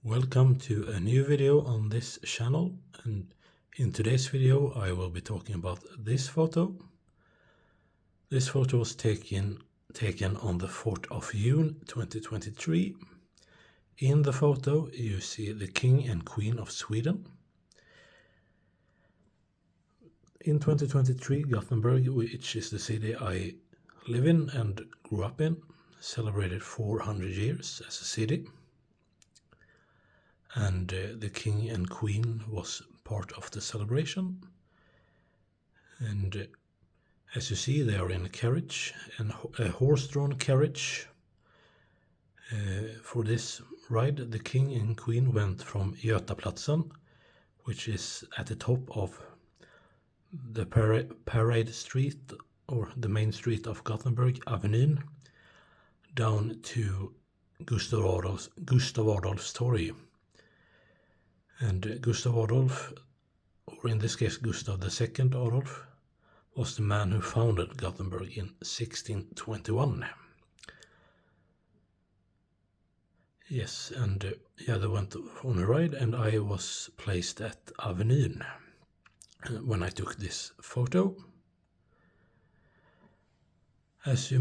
Welcome to a new video on this channel, and in today's video I will be talking about this photo. This photo was taken on the 4th of June 2023. In the photo you see the King and Queen of Sweden. In 2023, Gothenburg, which is the city I live in and grew up in, celebrated 400 years as a city. And the King and Queen was part of the celebration. And as you see, they are in a carriage, and a horse-drawn carriage. For this ride, the King and Queen went from Götaplatsen, which is at the top of the parade street, or the main street of Gothenburg, Avenyn, down to Gustav Adolf's Torg. And Gustav Adolf, or in this case Gustav II Adolf, was the man who founded Gothenburg in 1621. Yes, and they went on a ride, and I was placed at Avenyn when I took this photo. As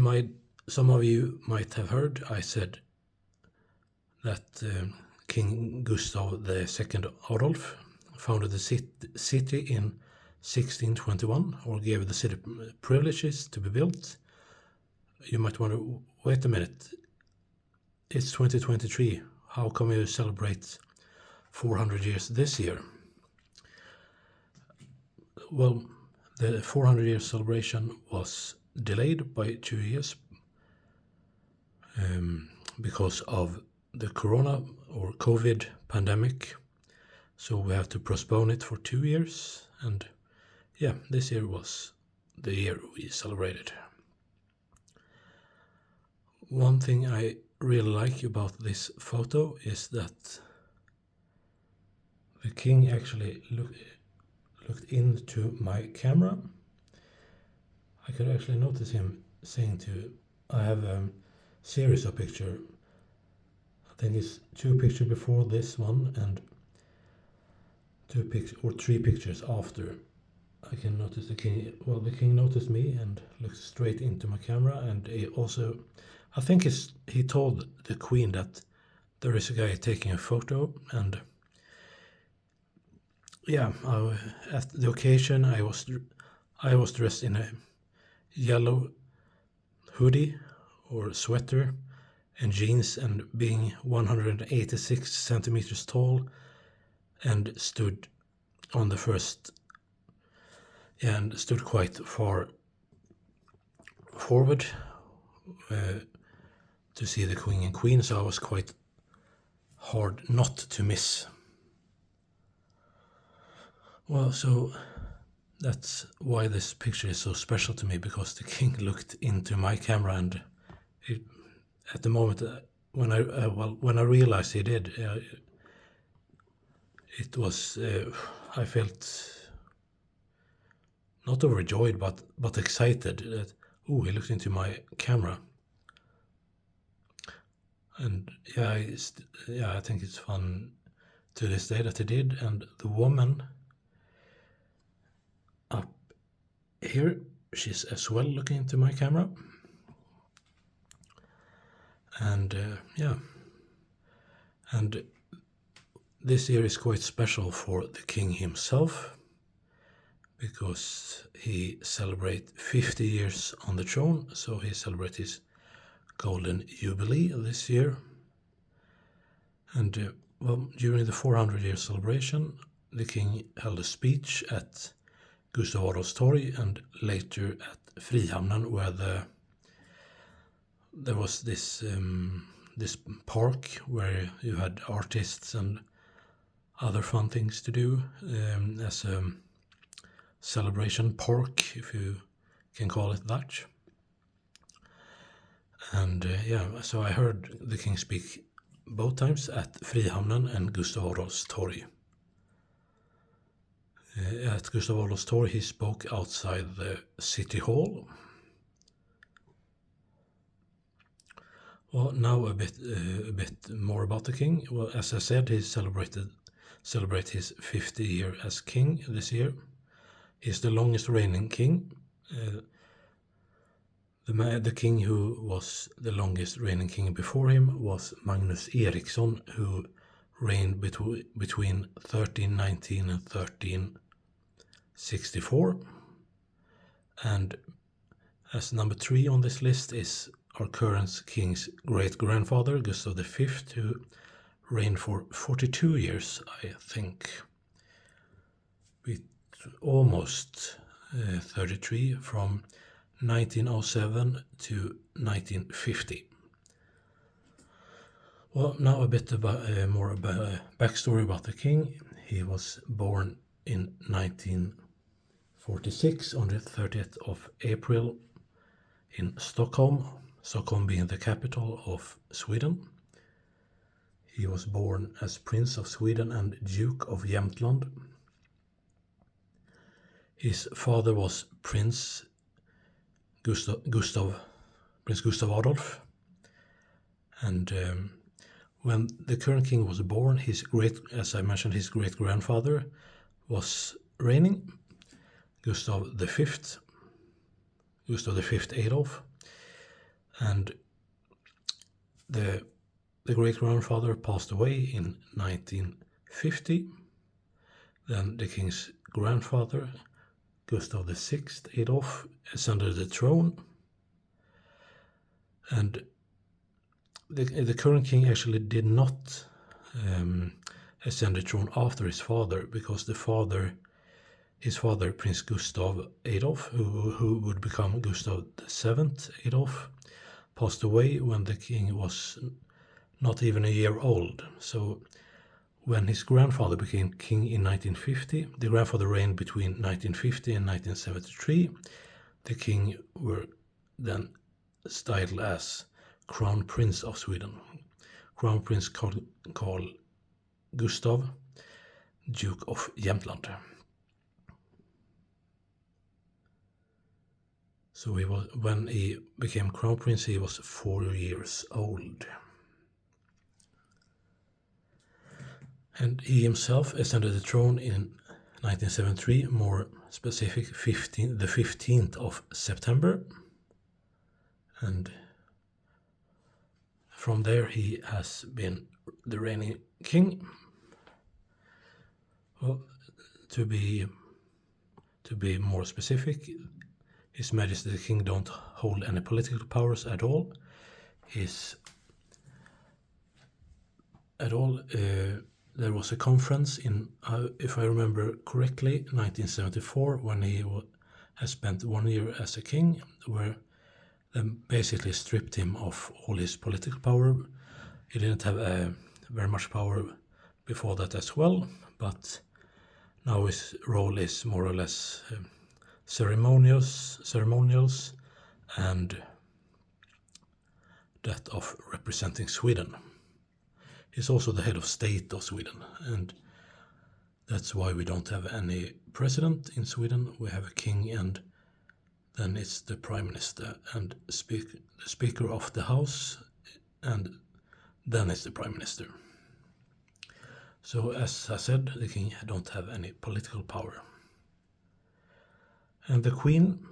some of you might have heard, I said that King Gustav II Adolf founded the city in 1621, or gave the city privileges to be built. You might wonder, wait a minute, it's 2023, how come you celebrate 400 years this year? Well, the 400-year celebration was delayed by 2 years because of the corona or COVID pandemic, so we have to postpone it for 2 years, and this year was the year we celebrated. One thing I really like about this photo is that the king actually looked into my camera. I could actually notice him saying I have a series of pictures. I think it's 2 pictures before this one and 3 pictures after. I can notice the king. Well, the king noticed me and looked straight into my camera, and he also, I think he told the queen that there is a guy taking a photo, and at the occasion I was dressed in a yellow hoodie or sweater and jeans, and being 186 centimeters tall, and stood on the first, and stood quite far forward to see the King and Queen, so I was quite hard not to miss. Well, so that's why this picture is so special to me, because the king looked into my camera, and at the moment when I realized he did, it was I felt not overjoyed but excited that he looked into my camera. And I think it's fun to this day that he did. And the woman up here, she's as well looking into my camera. And and this year is quite special for the king himself, because he celebrates 50 years on the throne, so he celebrates his golden jubilee this year. And during the 400-year celebration, the king held a speech at Gustav Adolfs Torg, and later at Frihamnen, where there was this park where you had artists and other fun things to do, as a celebration park, if you can call it that. And so I heard the king speak both times at Frihamnen and Gustav Adolfs Torg. At Gustav Adolfs Torg he spoke outside the city hall. Well, now a bit more about the king. Well, as I said, he celebrate his 50th year as king this year. He's the longest reigning king. The king who was the longest reigning king before him was Magnus Eriksson, who reigned between 1319 and 1364. And as number 3 on this list is our current king's great-grandfather, Gustav V, who reigned for 42 years, I think. Almost 33, from 1907 to 1950. Well, now a bit more backstory about the king. He was born in 1946 on the 30th of April in Stockholm, Stockholm being the capital of Sweden. He was born as Prince of Sweden and Duke of Jämtland. His father was Prince Gustav Adolf, and when the current king was born, as I mentioned, his great-grandfather was reigning, Gustav V Adolf, and the great-grandfather passed away in 1950. Then the king's grandfather, Gustav VI Adolf, ascended the throne, and the current king actually did not ascend the throne after his father, because his father, Prince Gustav Adolf, who would become Gustav VII Adolf, passed away when the king was not even a year old. So when his grandfather became king in 1950, the grandfather reigned between 1950 and 1973. The king were then styled as Crown Prince of Sweden. Crown Prince Carl Gustav, Duke of Jämtland. So when he became Crown Prince, he was 4 years old. And he himself ascended the throne in 1973, more specific, the 15th of September. And from there he has been the reigning king. Well, to be more specific, His Majesty the King don't hold any political powers at all. There was a conference in, if I remember correctly, 1974, when he has spent 1 year as a king, where they basically stripped him of all his political power. He didn't have very much power before that as well, but now his role is more or less ceremonials and that of representing Sweden. He's also the head of state of Sweden, and that's why we don't have any president in Sweden. We have a king, and then it's the prime minister and the speaker of the house, and then it's the prime minister. So as I said, the king don't have any political power. And the queen,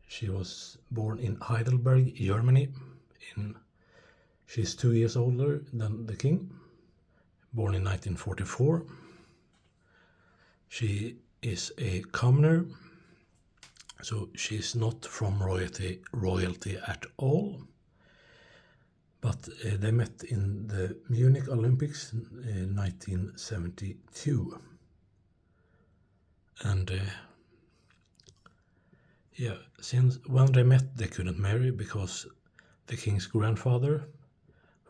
she was born in Heidelberg, Germany. She's 2 years older than the king, born in 1944. She is a commoner, so she's not from royalty at all. But they met in the Munich Olympics in 1972. And since when they met, they couldn't marry because the king's grandfather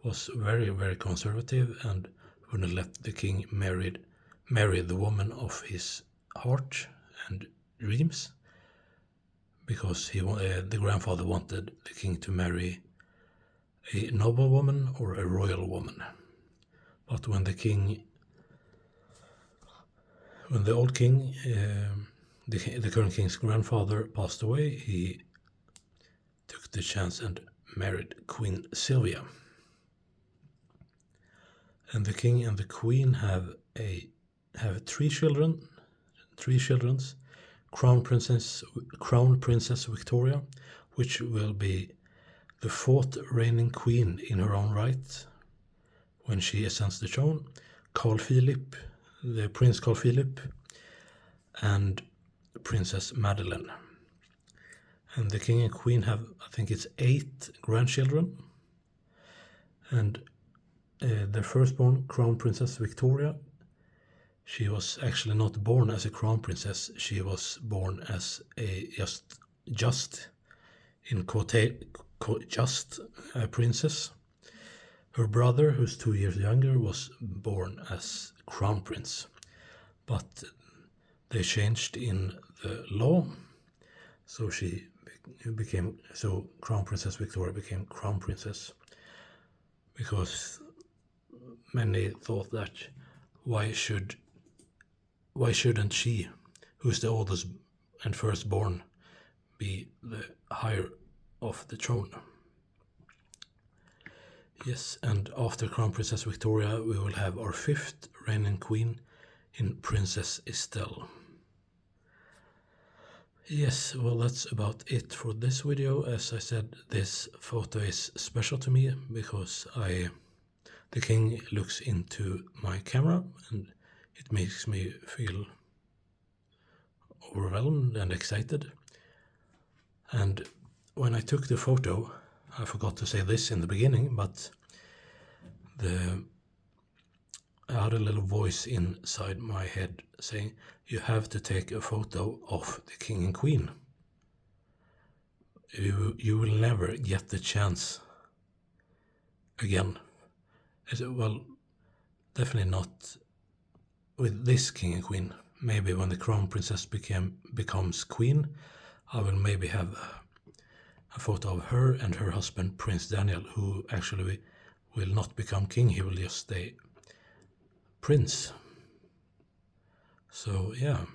was very, very conservative and wouldn't let the king marry the woman of his heart and dreams, because the grandfather wanted the king to marry a noble woman or a royal woman. But when the old king, the current king's grandfather, passed away, he took the chance and married Queen Sylvia. And the king and the queen have three children, Crown Princess Victoria, which will be the fourth reigning queen in her own right when she ascends the throne, Prince Carl Philip, and Princess Madeleine. And the king and queen have, I think it's 8 grandchildren. And their firstborn, Crown Princess Victoria, she was actually not born as a crown princess. She was born as a just princess. Her brother, who's 2 years younger, was born as crown prince. But they changed in the law, so Crown Princess Victoria became crown princess, because many thought that why shouldn't she, who's the oldest and firstborn, be the higher of the throne? Yes, and after Crown Princess Victoria we will have our 5th reigning queen in Princess Estelle. Yes, well, that's about it for this video. As I said, this photo is special to me because the king looks into my camera and it makes me feel overwhelmed and excited. And when I took the photo, I forgot to say this in the beginning, but I had a little voice inside my head saying, you have to take a photo of the king and queen. You will never get the chance again. I said, well, definitely not with this king and queen. Maybe when the crown princess becomes queen, I will maybe have a photo of her and her husband, Prince Daniel, who actually will not become king. He will just stay prince. So yeah,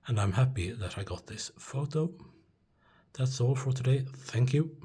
and I'm happy that I got this photo. That's all for today. Thank you.